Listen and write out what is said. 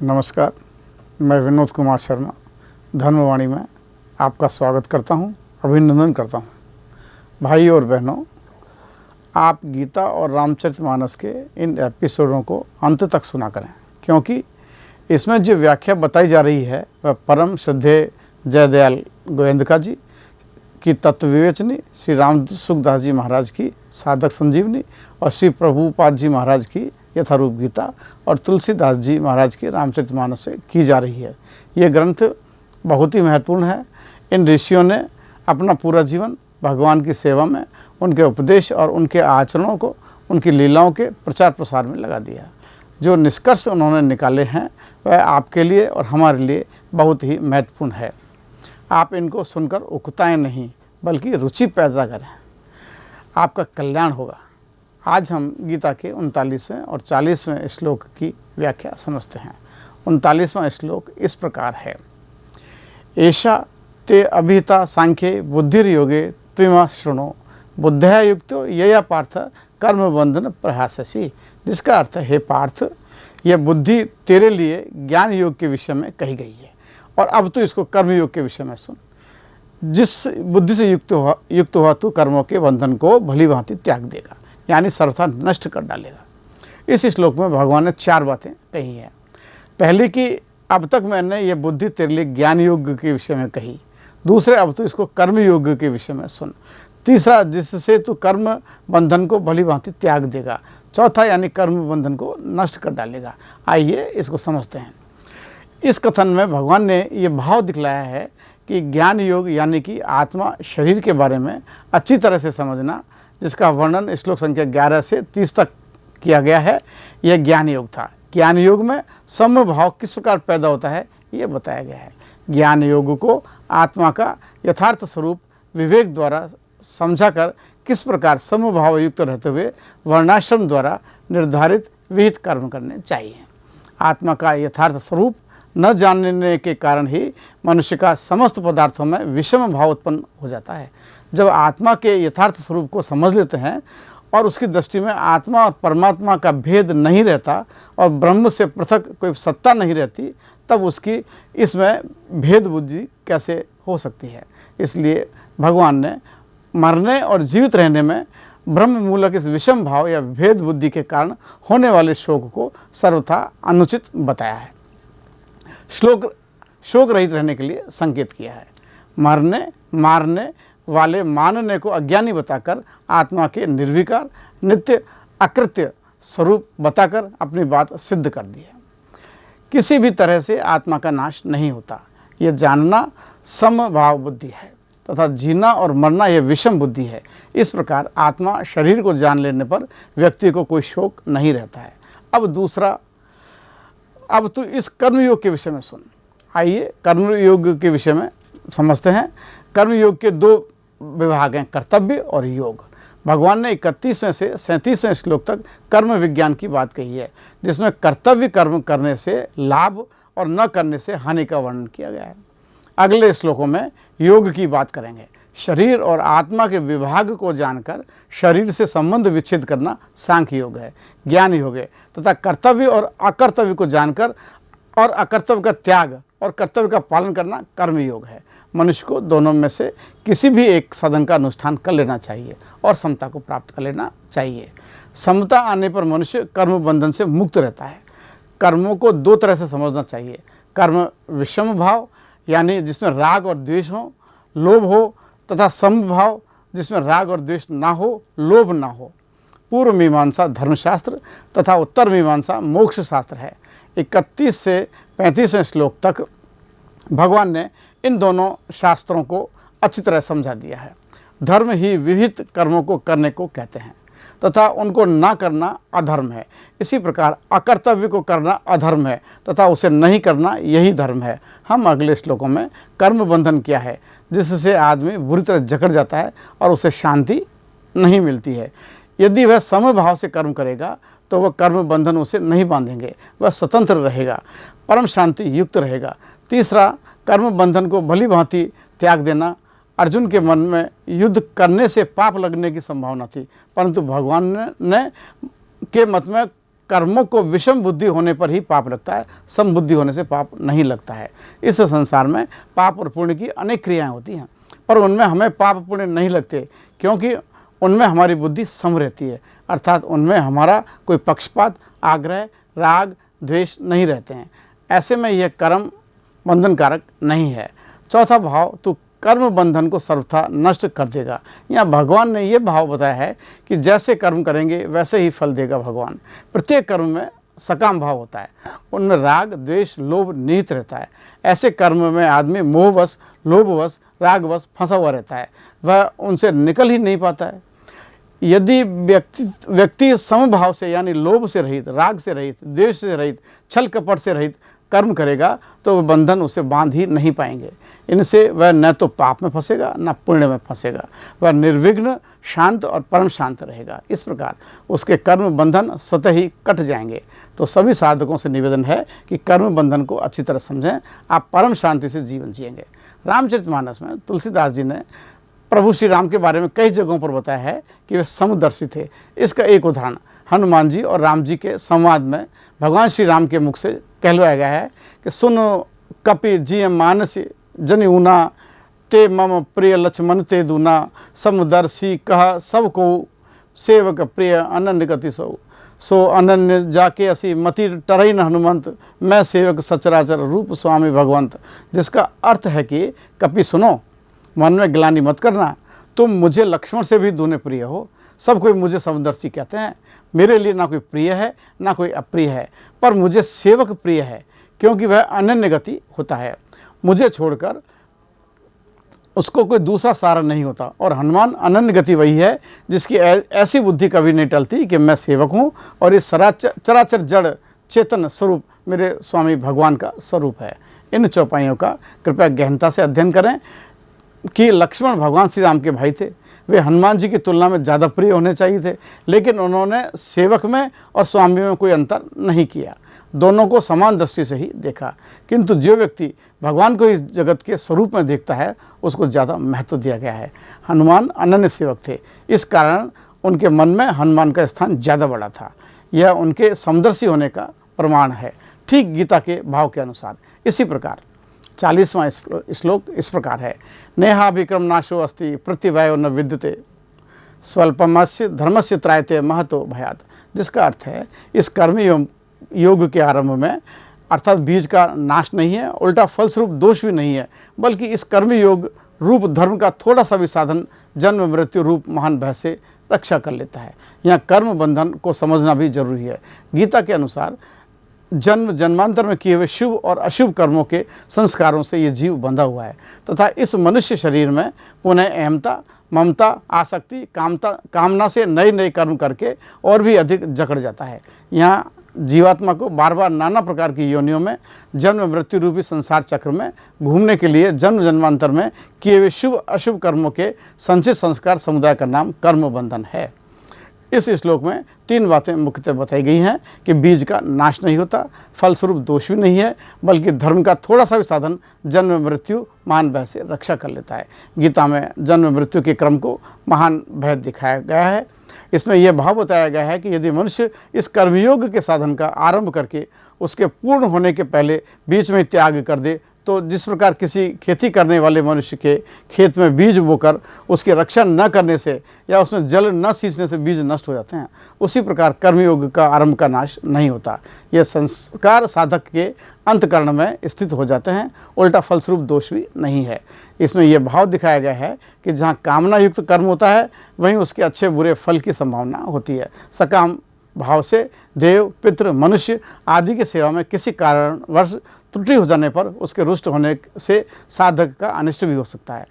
नमस्कार, मैं विनोद कुमार शर्मा धर्मवाणी में आपका स्वागत करता हूं, अभिनंदन करता हूं। भाई और बहनों, आप गीता और रामचरितमानस के इन एपिसोडों को अंत तक सुना करें, क्योंकि इसमें जो व्याख्या बताई जा रही है वह परम श्रद्धेय जयदयाल गोयंदका जी की तत्व विवेचनी, श्री राम सुखदास जी महाराज की साधक संजीवनी और श्री प्रभुपाद जी महाराज की यथारूप गीता और तुलसीदास जी महाराज की रामचरितमानस से की जा रही है। ये ग्रंथ बहुत ही महत्वपूर्ण है। इन ऋषियों ने अपना पूरा जीवन भगवान की सेवा में, उनके उपदेश और उनके आचरणों को, उनकी लीलाओं के प्रचार प्रसार में लगा दिया। जो निष्कर्ष उन्होंने निकाले हैं वह आपके लिए और हमारे लिए बहुत ही महत्वपूर्ण है। आप इनको सुनकर उकताएं नहीं, बल्कि रुचि पैदा करें, आपका कल्याण होगा। आज हम गीता के 39वें और 40वें श्लोक की व्याख्या समझते हैं। 39वां श्लोक इस प्रकार है। एषा ते अभिहिता सांख्ये बुद्धिर्योगे त्विमा शृणु बुद्धया युक्तो यया पार्थ कर्म बंधन प्रहास्यसि। जिसका अर्थ है, हे पार्थ, यह बुद्धि तेरे लिए ज्ञान योग के विषय में कही गई है और अब तो इसको कर्म योग के विषय में सुन। जिस बुद्धि से युक्त हुआ तू कर्मों के बंधन को भली भांति त्याग देगा, यानी सर्वथा नष्ट कर डालेगा। इस श्लोक में भगवान ने 4 बातें कही हैं। पहली कि अब तक मैंने ये बुद्धि तेरे लिए ज्ञान योग के विषय में कही। दूसरे, अब तो इसको कर्म योग के विषय में सुन। तीसरा, जिससे तू कर्म बंधन को भली भांति त्याग देगा। चौथा, यानी कर्म बंधन को नष्ट कर डालेगा। आइए इसको समझते हैं। इस कथन में भगवान ने ये भाव दिखलाया है कि ज्ञान योग यानी कि आत्मा शरीर के बारे में अच्छी तरह से समझना, जिसका वर्णन श्लोक संख्या 11 से 30 तक किया गया है, यह ज्ञान योग था। ज्ञान योग में समभाव किस प्रकार पैदा होता है ये बताया गया है। ज्ञान योग को आत्मा का यथार्थ स्वरूप विवेक द्वारा समझाकर किस प्रकार समभाव युक्त रहते हुए वर्णाश्रम द्वारा निर्धारित विहित कर्म करने चाहिए। आत्मा का यथार्थ स्वरूप न जानने के कारण ही मनुष्य का समस्त पदार्थों में विषम भाव उत्पन्न हो जाता है। जब आत्मा के यथार्थ स्वरूप को समझ लेते हैं और उसकी दृष्टि में आत्मा और परमात्मा का भेद नहीं रहता और ब्रह्म से पृथक कोई सत्ता नहीं रहती, तब उसकी इसमें भेद बुद्धि कैसे हो सकती है। इसलिए भगवान ने मरने और जीवित रहने में ब्रह्म मूलक इस विषम भाव या भेद बुद्धि के कारण होने वाले शोक को सर्वथा अनुचित बताया है। शोक रहित रहने के लिए संकेत किया है। मरने मारने वाले मानने को अज्ञानी बताकर आत्मा के निर्विकार नित्य अकृत्य स्वरूप बताकर अपनी बात सिद्ध कर दी है। किसी भी तरह से आत्मा का नाश नहीं होता, यह जानना समभाव बुद्धि है तथा जीना और मरना यह विषम बुद्धि है। इस प्रकार आत्मा शरीर को जान लेने पर व्यक्ति को कोई शोक नहीं रहता है। अब दूसरा, अब तो इस कर्मयोग के विषय में सुन। आइए कर्मयोग के विषय में समझते हैं। कर्मयोग के 2 विभाग हैं, कर्तव्य और योग। भगवान ने 31वें से 37वें श्लोक तक कर्म विज्ञान की बात कही है, जिसमें कर्तव्य कर्म करने से लाभ और न करने से हानि का वर्णन किया गया है। अगले श्लोकों में योग की बात करेंगे। शरीर और आत्मा के विभाग को जानकर शरीर से संबंध विच्छेद करना सांख्य योग है, ज्ञान योग है, तथा कर्तव्य और अकर्तव्य को जानकर और अकर्तव्य का त्याग और कर्तव्य का पालन करना कर्म योग है। मनुष्य को दोनों में से किसी भी एक साधन का अनुष्ठान कर लेना चाहिए और समता को प्राप्त कर लेना चाहिए। समता आने पर मनुष्य कर्म बंधन से मुक्त रहता है। कर्मों को 2 तरह से समझना चाहिए। कर्म विषम भाव यानी जिसमें राग और द्वेष हो, लोभ हो, तथा समभाव जिसमें राग और द्वेष ना हो, लोभ ना हो। पूर्व मीमांसा धर्मशास्त्र तथा उत्तर मीमांसा मोक्ष शास्त्र है। 31 से 35वें श्लोक तक भगवान ने इन दोनों शास्त्रों को अच्छी तरह समझा दिया है। धर्म ही विहित कर्मों को करने को कहते हैं तथा उनको ना करना अधर्म है। इसी प्रकार अकर्तव्य को करना अधर्म है तथा उसे नहीं करना यही धर्म है। हम अगले श्लोकों में कर्म बंधन क्या है, जिससे आदमी बुरी तरह जकड़ जाता है और उसे शांति नहीं मिलती है। यदि वह समभाव से कर्म करेगा तो वह कर्म बंधन उसे नहीं बांधेंगे, वह स्वतंत्र रहेगा, परम शांति युक्त रहेगा। तीसरा, कर्म बंधन को भली भांति त्याग देना। अर्जुन के मन में युद्ध करने से पाप लगने की संभावना थी, परंतु भगवान ने के मत में कर्मों को विषम बुद्धि होने पर ही पाप लगता है, सम बुद्धि होने से पाप नहीं लगता है। इस संसार में पाप और पुण्य की अनेक क्रियाएं होती हैं, पर उनमें हमें पाप पुण्य नहीं लगते, क्योंकि उनमें हमारी बुद्धि सम रहती है, अर्थात उनमें हमारा कोई पक्षपात, आग्रह, राग, द्वेष नहीं रहते हैं। ऐसे में यह कर्म बंधनकारक नहीं है। चौथा भाव, तू कर्म बंधन को सर्वथा नष्ट कर देगा। यहाँ भगवान ने ये भाव बताया है कि जैसे कर्म करेंगे वैसे ही फल देगा भगवान। प्रत्येक कर्म में सकाम भाव होता है, उनमें राग, द्वेष, लोभ निहित रहता है। ऐसे कर्म में आदमी मोहवश, लोभवश, रागवश फंसा हुआ रहता है, वह उनसे निकल ही नहीं पाता है। यदि व्यक्ति समभाव से यानी लोभ से रहित, राग से रहित, द्वेष से रहित, छल कपट से रहित कर्म करेगा तो वह बंधन उसे बांध ही नहीं पाएंगे। इनसे वह न तो पाप में फंसेगा न पुण्य में फंसेगा, वह निर्विघ्न, शांत और परम शांत रहेगा। इस प्रकार उसके कर्म बंधन स्वतः ही कट जाएंगे। तो सभी साधकों से निवेदन है कि कर्म बंधन को अच्छी तरह समझें, आप परम शांति से जीवन जिएंगे। रामचरितमानस में तुलसीदास जी ने प्रभु श्री राम के बारे में कई जगहों पर बताया है कि वे समदर्शी थे। इसका एक उदाहरण हनुमान जी और राम जी के संवाद में भगवान श्री राम के मुख से कहलवाया गया है कि सुनो कपि जी मानस जनि ऊना, ते मम प्रिय लक्ष्मण ते दूना, समदर्शी कह सब को सेवक प्रिय अनन्य गति सो अनन्य जाके असी मति टरई न हनुमंत, मैं सेवक सचराचर रूप स्वामी भगवंत। जिसका अर्थ है कि कपि सुनो, मन में ग्लानि मत करना, तुम मुझे लक्ष्मण से भी दूने प्रिय हो। सब कोई मुझे समदर्शी कहते हैं, मेरे लिए ना कोई प्रिय है ना कोई अप्रिय है, पर मुझे सेवक प्रिय है, क्योंकि वह अनन्य गति होता है। मुझे छोड़कर उसको कोई दूसरा सहारा नहीं होता। और हनुमान अनन्य गति वही है जिसकी ऐसी बुद्धि कभी नहीं टलती कि मैं सेवक हूँ और इस चराचर जड़ चेतन स्वरूप मेरे स्वामी भगवान का स्वरूप है। इन चौपाइयों का कृपया गहनता से अध्ययन करें कि लक्ष्मण भगवान श्री राम के भाई थे। वे हनुमान जी की तुलना में ज़्यादा प्रिय होने चाहिए थे, लेकिन उन्होंने सेवक में और स्वामी में कोई अंतर नहीं किया, दोनों को समान दृष्टि से ही देखा। किंतु जो व्यक्ति भगवान को इस जगत के स्वरूप में देखता है उसको ज़्यादा महत्व दिया गया है। हनुमान अनन्य सेवक थे, इस कारण उनके मन में हनुमान का स्थान ज़्यादा बड़ा था। यह उनके समदर्शी होने का प्रमाण है, ठीक गीता के भाव के अनुसार। इसी प्रकार 40वां श्लोक इस प्रकार है, नेहा विक्रम नाशो अस्ति प्रतिभयो न विद्यते, स्वल्पमस्य धर्मस्य त्रायते महतो भयात। जिसका अर्थ है इस कर्म योग के आरंभ में अर्थात बीज का नाश नहीं है, उल्टा फलस्वरूप दोष भी नहीं है, बल्कि इस कर्म योग रूप धर्म का थोड़ा सा भी साधन जन्म मृत्यु रूप महान भय से रक्षा कर लेता है। यहाँ कर्म बंधन को समझना भी जरूरी है। गीता के अनुसार जन्म जन्मांतर में किए हुए शुभ और अशुभ कर्मों के संस्कारों से ये जीव बंधा हुआ है तथा इस मनुष्य शरीर में पुनः अहमता, ममता, आसक्ति, कामना से नए नए कर्म करके और भी अधिक जकड़ जाता है। यहाँ जीवात्मा को बार बार नाना प्रकार की योनियों में जन्म मृत्यु रूपी संसार चक्र में घूमने के लिए जन्म जन्मांतर में किए हुए शुभ अशुभ कर्मों के संचित संस्कार समुदाय का नाम कर्म बंधन है। इस श्लोक में 3 बातें मुख्यतः बताई गई हैं कि बीज का नाश नहीं होता, फलस्वरूप दोष भी नहीं है, बल्कि धर्म का थोड़ा सा भी साधन जन्म मृत्यु महान भय से रक्षा कर लेता है। गीता में जन्म मृत्यु के क्रम को महान भय दिखाया गया है। इसमें यह भाव बताया गया है कि यदि मनुष्य इस कर्मयोग के साधन का आरंभ करके उसके पूर्ण होने के पहले बीच में त्याग कर दे, तो जिस प्रकार किसी खेती करने वाले मनुष्य के खेत में बीज बोकर उसकी रक्षा न करने से या उसमें जल न सींचने से बीज नष्ट हो जाते हैं, उसी प्रकार कर्मयोग का आरंभ का नाश नहीं होता। ये संस्कार साधक के अंतकरण में स्थित हो जाते हैं, उल्टा फलस्वरूप दोष भी नहीं है। इसमें यह भाव दिखाया गया है कि जहाँ कामना युक्त कर्म होता है वहीं उसके अच्छे बुरे फल की संभावना होती है। सकाम भाव से देव, पितृ, मनुष्य आदि की सेवा में किसी कारणवश त्रुटि हो जाने पर उसके रुष्ट होने से साधक का अनिष्ट भी हो सकता है।